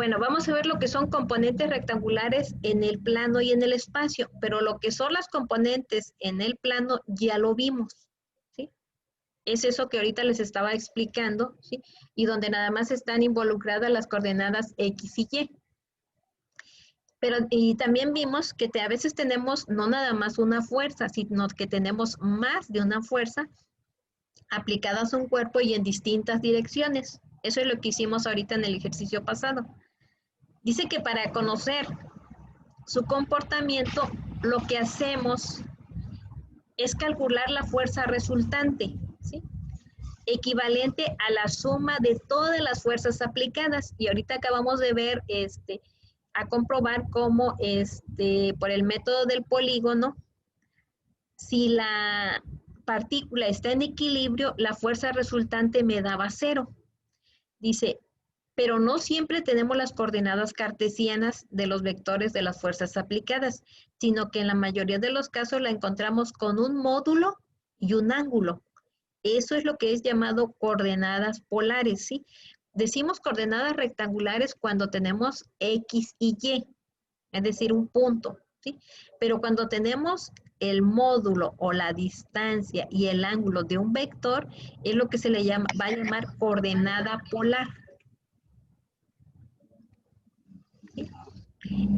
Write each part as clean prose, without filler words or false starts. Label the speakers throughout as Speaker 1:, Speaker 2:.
Speaker 1: Bueno, vamos a ver lo que son componentes rectangulares en el plano y en el espacio, pero lo que son las componentes en el plano ya lo vimos, ¿sí? Es eso que ahorita les estaba explicando, ¿sí? Y donde nada más están involucradas las coordenadas X y Y. Pero, y también vimos que a veces tenemos no nada más una fuerza, sino que tenemos más de una fuerza aplicadas a un cuerpo y en distintas direcciones. Eso es lo que hicimos ahorita en el ejercicio pasado. Dice que para conocer su comportamiento, lo que hacemos es calcular la fuerza resultante, ¿sí? Equivalente a la suma de todas las fuerzas aplicadas. Y ahorita acabamos de ver, a comprobar cómo, por el método del polígono, si la partícula está en equilibrio, la fuerza resultante me daba 0. Dice, pero no siempre tenemos las coordenadas cartesianas de los vectores de las fuerzas aplicadas, sino que en la mayoría de los casos la encontramos con un módulo y un ángulo. Eso es lo que es llamado coordenadas polares, ¿sí? Decimos coordenadas rectangulares cuando tenemos X y Y, es decir, un punto, ¿sí? Pero cuando tenemos el módulo o la distancia y el ángulo de un vector, es lo que se le llama, va a llamar coordenada polar. ¿Sí?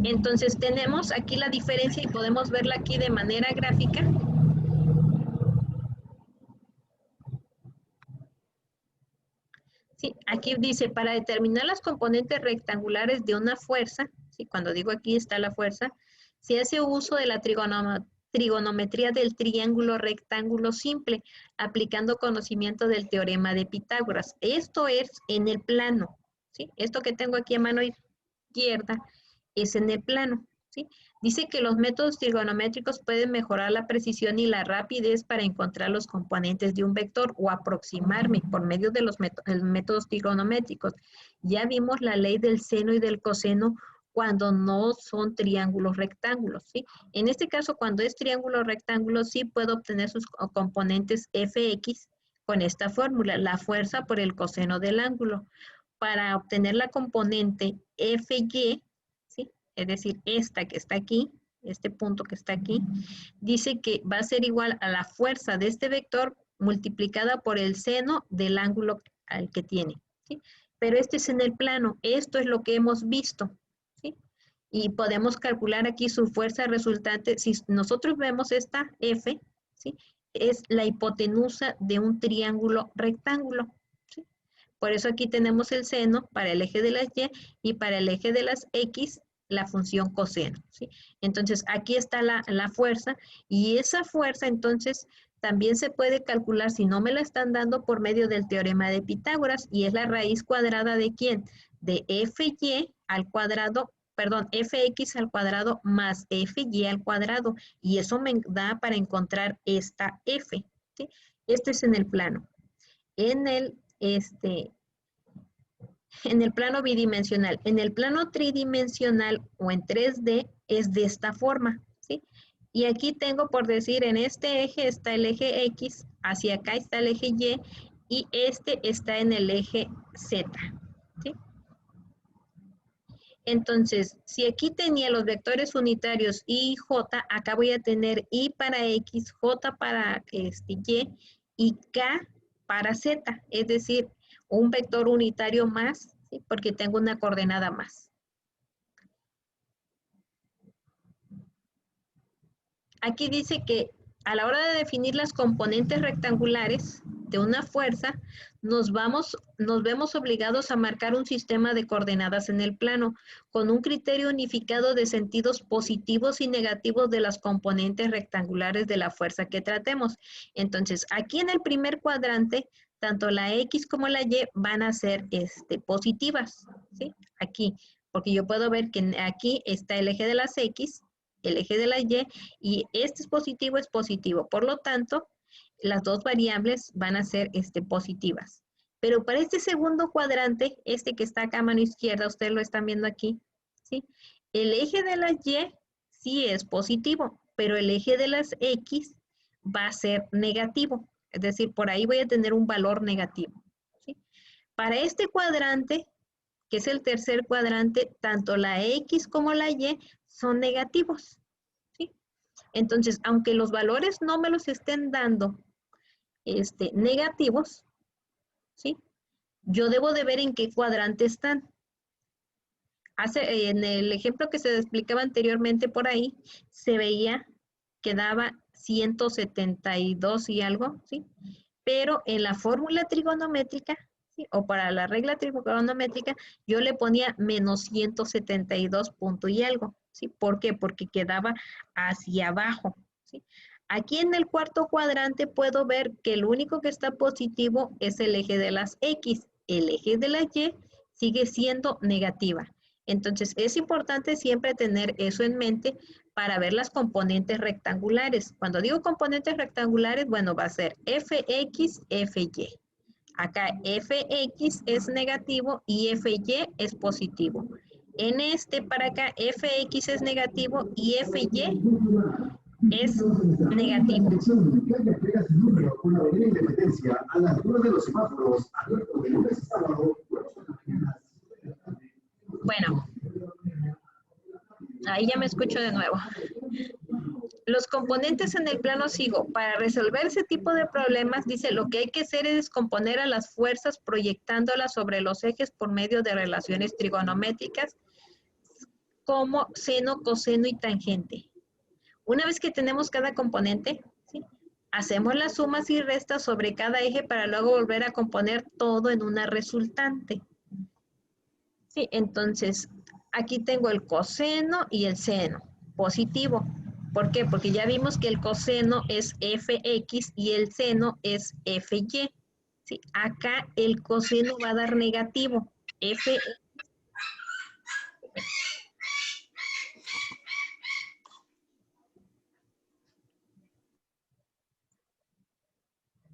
Speaker 1: Entonces tenemos aquí la diferencia y podemos verla aquí de manera gráfica. Sí, aquí dice, para determinar las componentes rectangulares de una fuerza, ¿sí? Cuando digo aquí está la fuerza, se hace uso de la trigonometría del triángulo rectángulo simple, aplicando conocimiento del teorema de Pitágoras. Esto es en el plano, ¿sí? Esto que tengo aquí a mano izquierda es en el plano, ¿sí? Dice que los métodos trigonométricos pueden mejorar la precisión y la rapidez para encontrar los componentes de un vector o aproximarme por medio de los métodos trigonométricos. Ya vimos la ley del seno y del coseno cuando no son triángulos rectángulos, ¿sí? En este caso, cuando es triángulo rectángulo, sí puedo obtener sus componentes fx con esta fórmula, la fuerza por el coseno del ángulo. Para obtener la componente fy, ¿sí? Es decir, esta que está aquí, este punto que está aquí, dice que va a ser igual a la fuerza de este vector multiplicada por el seno del ángulo al que tiene, ¿sí? Pero este es en el plano, esto es lo que hemos visto, ¿sí? Y podemos calcular aquí su fuerza resultante. Si nosotros vemos esta F, ¿sí? Es la hipotenusa de un triángulo rectángulo, ¿sí? Por eso aquí tenemos el seno para el eje de las Y para el eje de las X la función coseno, ¿sí? Entonces aquí está la fuerza y esa fuerza entonces también se puede calcular, si no me la están dando, por medio del teorema de Pitágoras, y es la raíz cuadrada ¿de quién? De fy al cuadrado, perdón, fx al cuadrado más fy al cuadrado, y eso me da para encontrar esta f, ¿sí? Este es en el plano. En el plano bidimensional. En el plano tridimensional o en 3D es de esta forma, ¿sí? Y aquí tengo por decir, en este eje está el eje X, hacia acá está el eje Y este está en el eje Z, ¿sí? Entonces, si aquí tenía los vectores unitarios Y y J, acá voy a tener Y para X, J para Y K para Z, es decir, un vector unitario más, ¿sí? Porque tengo una coordenada más. Aquí dice que a la hora de definir las componentes rectangulares de una fuerza, nos vemos obligados a marcar un sistema de coordenadas en el plano, con un criterio unificado de sentidos positivos y negativos de las componentes rectangulares de la fuerza que tratemos. Entonces, aquí en el primer cuadrante, tanto la X como la Y van a ser positivas, ¿sí? Aquí, porque yo puedo ver que aquí está el eje de las X, el eje de la Y este es positivo. Por lo tanto, las dos variables van a ser positivas. Pero para este segundo cuadrante, este que está acá a mano izquierda, ustedes lo están viendo aquí, ¿sí? El eje de la Y sí es positivo, pero el eje de las X va a ser negativo. Es decir, por ahí voy a tener un valor negativo, ¿sí? Para este cuadrante, que es el tercer cuadrante, tanto la X como la Y son negativos, ¿sí? Entonces, aunque los valores no me los estén dando negativos, ¿sí? Yo debo de ver en qué cuadrante están. En el ejemplo que se explicaba anteriormente por ahí, se veía que daba 172 y algo, ¿sí? Pero en la fórmula trigonométrica, ¿sí? O para la regla trigonométrica, yo le ponía menos 172 punto y algo, ¿sí? ¿Por qué? Porque quedaba hacia abajo, ¿sí? Aquí en el cuarto cuadrante puedo ver que el único que está positivo es el eje de las X. El eje de la Y sigue siendo negativa. Entonces, es importante siempre tener eso en mente para ver las componentes rectangulares. Cuando digo componentes rectangulares, bueno, va a ser Fx, Fy. Acá Fx es negativo y Fy es positivo. En para acá, Fx es negativo y Fy es negativo. Bueno, ahí ya me escucho de nuevo. Los componentes en el plano sigo. Para resolver ese tipo de problemas, dice, lo que hay que hacer es descomponer a las fuerzas proyectándolas sobre los ejes por medio de relaciones trigonométricas como seno, coseno y tangente. Una vez que tenemos cada componente, ¿sí? Hacemos las sumas y restas sobre cada eje para luego volver a componer todo en una resultante. Sí, entonces, aquí tengo el coseno y el seno, positivo. ¿Por qué? Porque ya vimos que el coseno es Fx y el seno es Fy. ¿Sí? Acá el coseno va a dar negativo.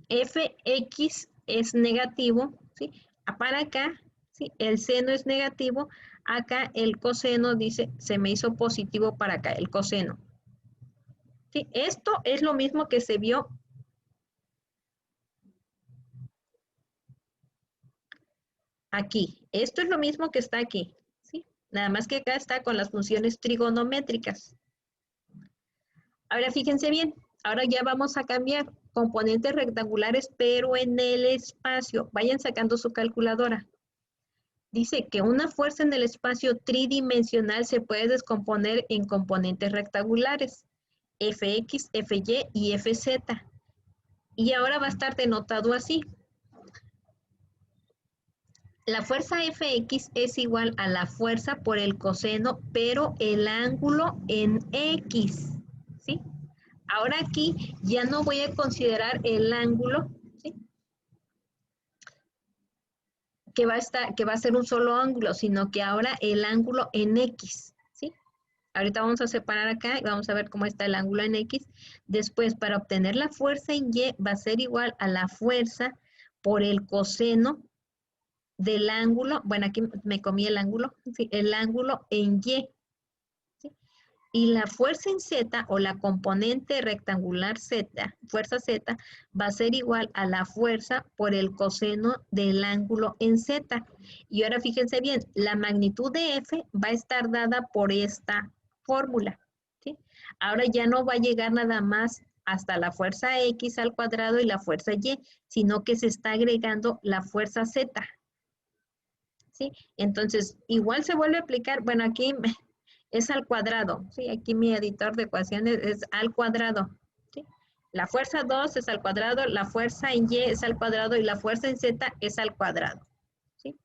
Speaker 1: Fx es negativo, ¿sí? Para acá, ¿sí? El seno es negativo. Acá el coseno dice, se me hizo positivo para acá, el coseno. ¿Sí? Esto es lo mismo que se vio aquí. Esto es lo mismo que está aquí, ¿sí? Nada más que acá está con las funciones trigonométricas. Ahora fíjense bien, ahora ya vamos a cambiar componentes rectangulares, pero en el espacio. Vayan sacando su calculadora. Dice que una fuerza en el espacio tridimensional se puede descomponer en componentes rectangulares, Fx, Fy y Fz. Y ahora va a estar denotado así. La fuerza Fx es igual a la fuerza por el coseno, pero el ángulo en X, ¿sí? Ahora aquí ya no voy a considerar el ángulo, ¿sí? Que va a ser un solo ángulo, sino que ahora el ángulo en X, ¿sí? Ahorita vamos a separar acá y vamos a ver cómo está el ángulo en X. Después, para obtener la fuerza en Y, va a ser igual a la fuerza por el coseno del ángulo. Bueno, aquí me comí el ángulo, ¿sí? El ángulo en Y. ¿Sí? Y la fuerza en Z o la componente rectangular Z, fuerza Z, va a ser igual a la fuerza por el coseno del ángulo en Z. Y ahora fíjense bien, la magnitud de F va a estar dada por esta fórmula, ¿sí? Ahora ya no va a llegar nada más hasta la fuerza X al cuadrado y la fuerza Y, sino que se está agregando la fuerza Z, ¿sí? Entonces, igual se vuelve a aplicar, bueno, aquí es al cuadrado, ¿sí? Aquí mi editor de ecuaciones es al cuadrado, ¿sí? La fuerza 2 es al cuadrado, la fuerza en Y es al cuadrado y la fuerza en Z es al cuadrado, ¿sí?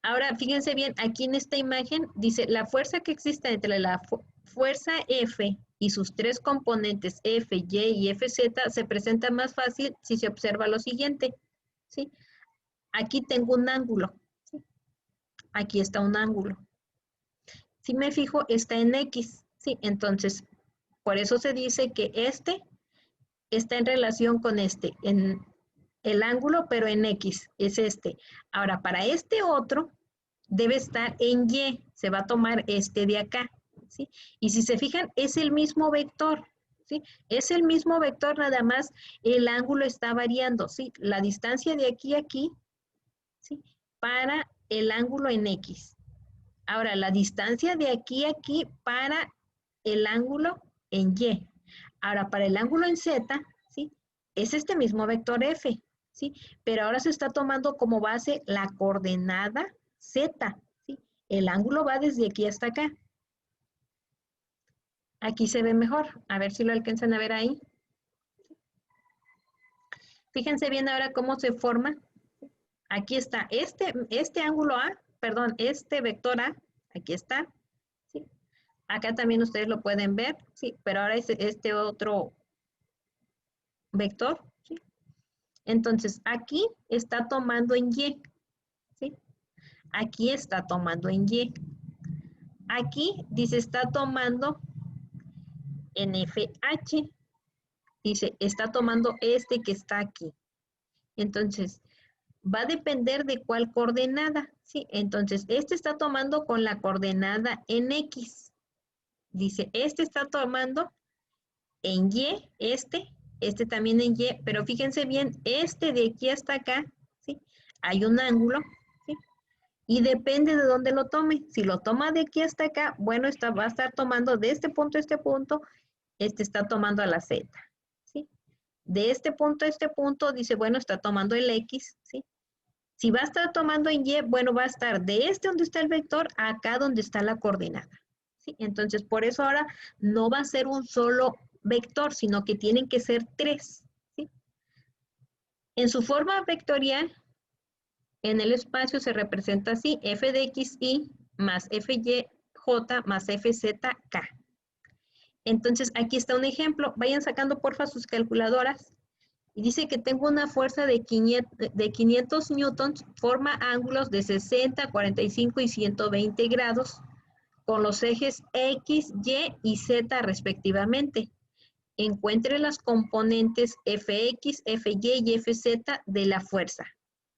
Speaker 1: Ahora, fíjense bien, aquí en esta imagen dice, la fuerza que existe entre la fuerza F y sus tres componentes F, Y y Fz se presenta más fácil si se observa lo siguiente, ¿sí? Aquí tengo un ángulo, ¿sí? Aquí está un ángulo. Si me fijo, está en X, ¿sí? Entonces, por eso se dice que este está en relación con en el ángulo, pero en X, es este. Ahora, para este otro, debe estar en Y, se va a tomar este de acá, ¿sí? Y si se fijan, es el mismo vector, ¿sí? Es el mismo vector, nada más el ángulo está variando, ¿sí? La distancia de aquí a aquí, ¿sí? Para el ángulo en X. Ahora, la distancia de aquí a aquí para el ángulo en Y. Ahora, para el ángulo en Z, ¿sí? Es este mismo vector F, ¿sí? Pero ahora se está tomando como base la coordenada Z, ¿sí? El ángulo va desde aquí hasta acá. Aquí se ve mejor. A ver si lo alcanzan a ver ahí. Fíjense bien ahora cómo se forma. Aquí está este ángulo A, perdón, este vector A, aquí está. ¿Sí? Acá también ustedes lo pueden ver, sí, pero ahora es este otro vector, ¿sí? Entonces, aquí está tomando en Y, ¿sí? Aquí está tomando en Y. Aquí dice está tomando en FH. Dice, está tomando este que está aquí. Entonces, va a depender de cuál coordenada, ¿sí? Entonces, este está tomando con la coordenada en X. Dice, este está tomando en Y, este también en Y, pero fíjense bien, este de aquí hasta acá, ¿sí? Hay un ángulo, ¿sí? Y depende de dónde lo tome. Si lo toma de aquí hasta acá, bueno, va a estar tomando de este punto a este punto, este está tomando a la Z, ¿sí? De este punto a este punto, dice, bueno, está tomando el X, ¿sí? Si va a estar tomando en Y, bueno, va a estar de este donde está el vector a acá donde está la coordenada, ¿sí? Entonces, por eso ahora no va a ser un solo vector, sino que tienen que ser tres, ¿sí? En su forma vectorial, en el espacio se representa así, f de xy más fyj más fzk. Entonces, aquí está un ejemplo. Vayan sacando, porfa, sus calculadoras. Y dice que tengo una fuerza de 500 newtons, forma ángulos de 60, 45 y 120 grados, con los ejes X, Y Z respectivamente. Encuentre las componentes Fx, Fy y Fz de la fuerza.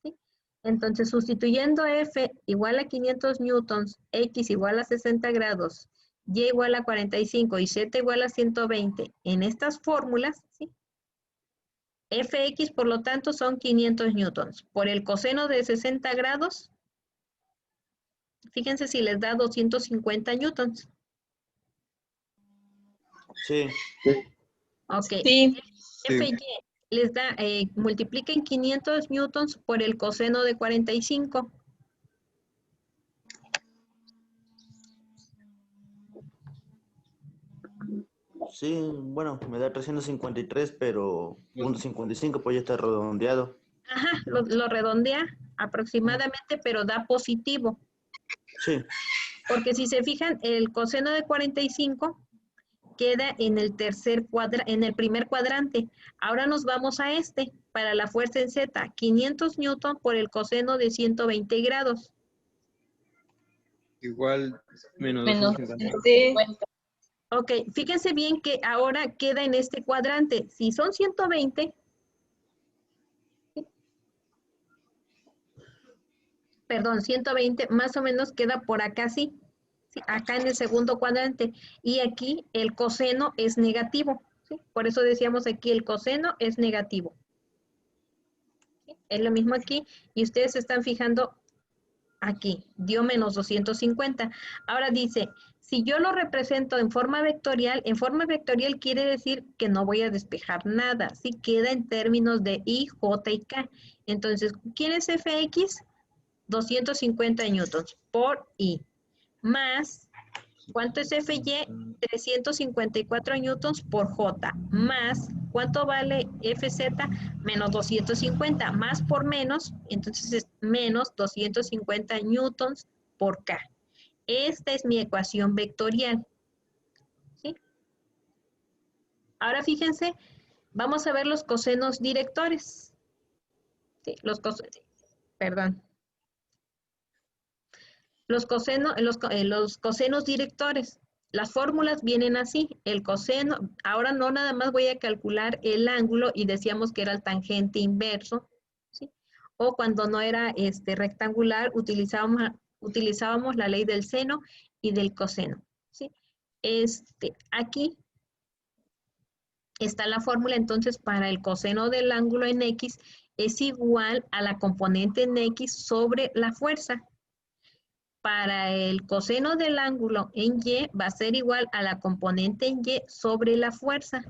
Speaker 1: ¿Sí? Entonces, sustituyendo F igual a 500 newtons, X igual a 60 grados, Y igual a 45 y Z igual a 120 en estas fórmulas, ¿sí? Fx, por lo tanto, son 500 newtons. Por el coseno de 60 grados, fíjense si les da 250 newtons.
Speaker 2: Sí.
Speaker 1: Ok.
Speaker 3: Sí.
Speaker 1: Fy les da, multipliquen 500 newtons por el coseno de 45.
Speaker 2: Sí, bueno, me da 353, pero 0.55 pues ya está redondeado.
Speaker 1: Ajá, lo redondea aproximadamente, pero da positivo.
Speaker 2: Sí.
Speaker 1: Porque si se fijan, el coseno de 45 queda en el primer cuadrante. Ahora nos vamos a este, para la fuerza en Z, 500 newton por el coseno de 120 grados.
Speaker 4: Igual menos
Speaker 3: Menos
Speaker 4: 250.
Speaker 1: Ok, fíjense bien que ahora queda en este cuadrante. Si son 120, perdón, 120, más o menos queda por acá, sí. Sí, acá en el segundo cuadrante. Y aquí el coseno es negativo. ¿Sí? Por eso decíamos aquí el coseno es negativo. ¿Sí? Es lo mismo aquí. Y ustedes se están fijando aquí. Dio menos 250. Ahora dice, si yo lo represento en forma vectorial quiere decir que no voy a despejar nada. Sí, queda en términos de I, J y K. Entonces, ¿quién es Fx? 250 newtons por I. Más, ¿cuánto es Fy? 354 newtons por J. Más, ¿cuánto vale Fz? Menos 250. Más por menos, entonces es menos 250 newtons por K. Esta es mi ecuación vectorial. ¿Sí? Ahora fíjense, vamos a ver los cosenos directores. ¿Sí? Los cosenos directores. Las fórmulas vienen así, el coseno, ahora no nada más voy a calcular el ángulo y decíamos que era el tangente inverso, ¿sí? O cuando no era rectangular, utilizábamos la ley del seno y del coseno, ¿sí? Aquí está la fórmula, entonces, para el coseno del ángulo en X es igual a la componente en X sobre la fuerza, para el coseno del ángulo en Y va a ser igual a la componente en Y sobre la fuerza.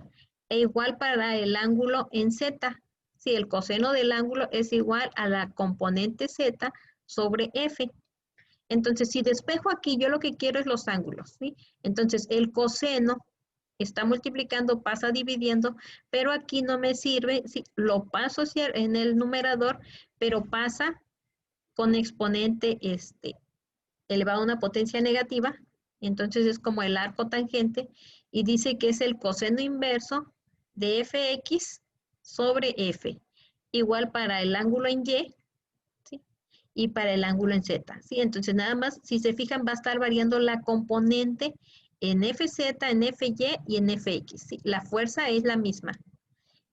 Speaker 1: E igual para el ángulo en Z. Si el coseno del ángulo es igual a la componente Z sobre F. Entonces, si despejo aquí, yo lo que quiero es los ángulos, ¿sí? Entonces, el coseno está multiplicando, pasa dividiendo, pero aquí no me sirve, ¿sí? Lo paso en el numerador, pero pasa con exponente elevado a una potencia negativa, entonces es como el arco tangente, y dice que es el coseno inverso de fx sobre f, igual para el ángulo en y, ¿sí? Y para el ángulo en z, ¿sí? Entonces nada más, si se fijan, va a estar variando la componente en fz, en fy y en fx, ¿sí? La fuerza es la misma.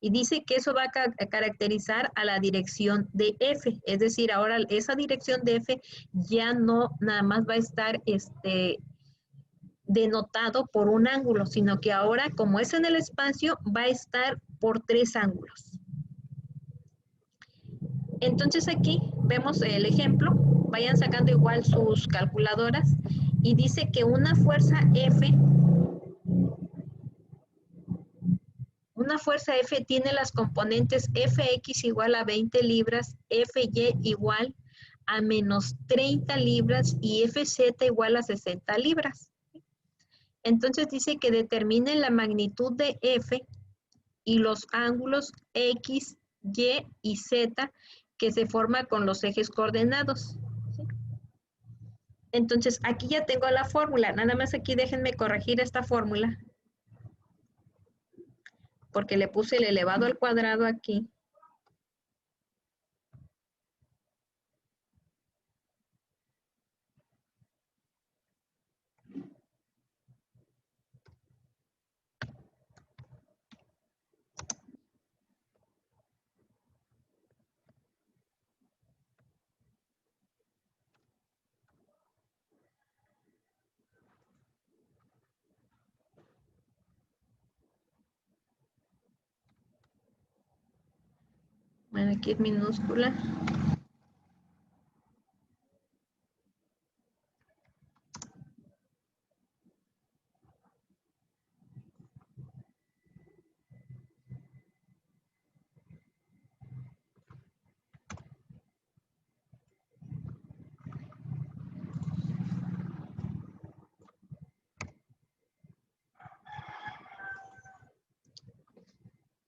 Speaker 1: Y dice que eso va a caracterizar a la dirección de F. Es decir, ahora esa dirección de F ya no nada más va a estar denotado por un ángulo, sino que ahora, como es en el espacio, va a estar por 3 ángulos. Entonces aquí vemos el ejemplo. Vayan sacando igual sus calculadoras. Y dice que una fuerza F tiene las componentes Fx igual a 20 libras, Fy igual a menos 30 libras y Fz igual a 60 libras. Entonces dice que determine la magnitud de F y los ángulos X, Y y Z que se forman con los ejes coordenados. Entonces aquí ya tengo la fórmula, nada más aquí déjenme corregir esta fórmula, porque le puse el elevado al cuadrado aquí. Bueno, aquí es minúscula.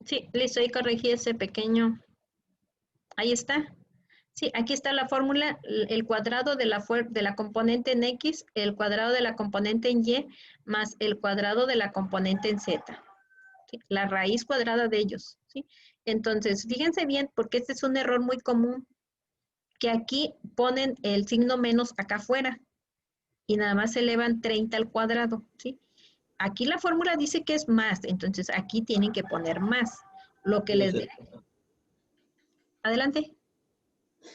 Speaker 1: Sí, listo, ahí corregí ese pequeño. Ahí está. Sí, aquí está la fórmula, el cuadrado de la componente en X, el cuadrado de la componente en Y, más el cuadrado de la componente en Z. ¿Sí? La raíz cuadrada de ellos. ¿Sí? Entonces, fíjense bien, porque este es un error muy común, que aquí ponen el signo menos acá afuera y nada más elevan 30 al cuadrado. ¿Sí? Aquí la fórmula dice que es más, entonces aquí tienen que poner más. Lo que les dé. Adelante.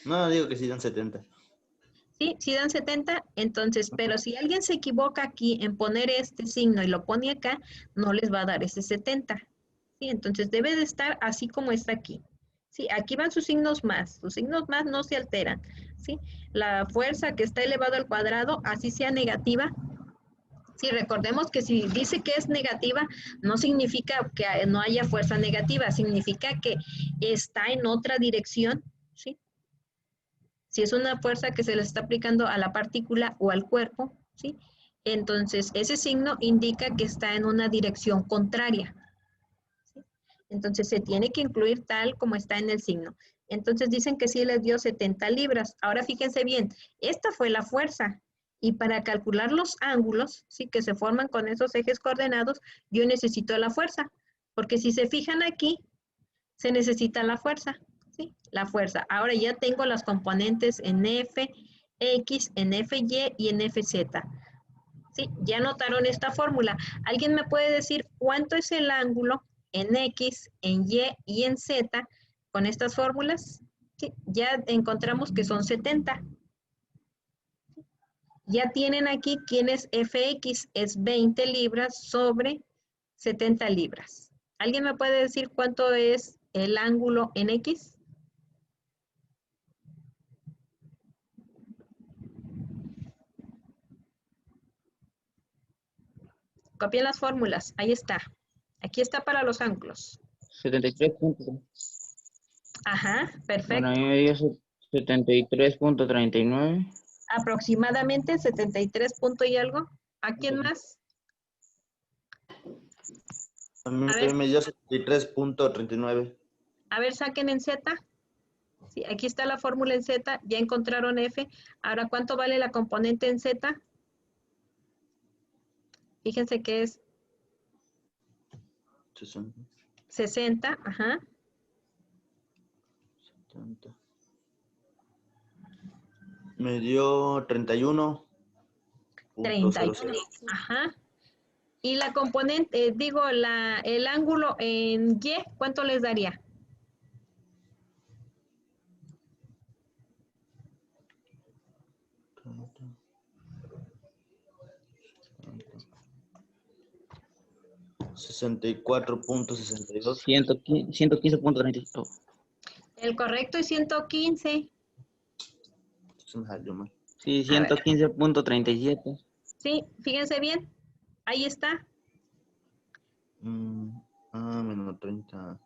Speaker 2: No, digo que sí dan 70.
Speaker 1: Sí, sí dan 70, entonces, pero si alguien se equivoca aquí en poner este signo y lo pone acá, no les va a dar ese 70. Sí, entonces debe de estar así como está aquí. Sí, aquí van sus signos más no se alteran. Sí, la fuerza que está elevado al cuadrado, así sea negativa. Sí, recordemos que si dice que es negativa, no significa que no haya fuerza negativa, significa que está en otra dirección, ¿sí? Si es una fuerza que se le está aplicando a la partícula o al cuerpo, ¿sí? Entonces, ese signo indica que está en una dirección contraria, ¿sí? Entonces, se tiene que incluir tal como está en el signo. Entonces, dicen que sí les dio 70 libras. Ahora, fíjense bien, esta fue la fuerza. Y para calcular los ángulos, ¿sí? Que se forman con esos ejes coordenados, yo necesito la fuerza. Porque si se fijan aquí, se necesita la fuerza. ¿Sí? La fuerza. Ahora ya tengo las componentes en F, X, en Fy y en Fz. ¿Sí? Ya notaron esta fórmula. ¿Alguien me puede decir cuánto es el ángulo en X, en Y y en Z con estas fórmulas? ¿Sí? Ya encontramos que son 70. Ya tienen aquí quién es Fx, es 20 libras sobre 70 libras. ¿Alguien me puede decir cuánto es el ángulo en X? Copien las fórmulas. Ahí está. Aquí está para los ángulos.
Speaker 4: 73 puntos.
Speaker 1: Ajá,
Speaker 4: Bueno, a
Speaker 1: perfecto.
Speaker 4: mí me dio 73.39.
Speaker 1: Aproximadamente 73 punto y algo. ¿A quién más?
Speaker 2: A mí
Speaker 1: A ver.
Speaker 2: también me dio 73.39.
Speaker 1: A ver, saquen en Z. Sí, aquí está la fórmula en Z. Ya encontraron F. Ahora, ¿cuánto vale la componente en Z? Fíjense que es
Speaker 2: 60,
Speaker 1: 60. Ajá.
Speaker 2: 70. Me dio 31.00.
Speaker 1: 31. Ajá. Y la componente, el ángulo en Y, ¿cuánto les daría?
Speaker 2: $64.62.
Speaker 4: 115.32.
Speaker 1: El correcto es 115.
Speaker 2: Se me salió mal.
Speaker 4: Sí,
Speaker 1: A ver.
Speaker 4: 115.37.
Speaker 1: Sí, fíjense bien. Ahí está.
Speaker 2: Menos 30.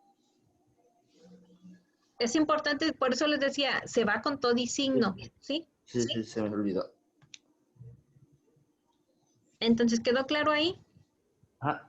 Speaker 1: Es importante, por eso les decía, se va con todo y signo, ¿sí?
Speaker 2: Sí, se me olvidó.
Speaker 1: Entonces, ¿quedó claro ahí?
Speaker 2: Ah,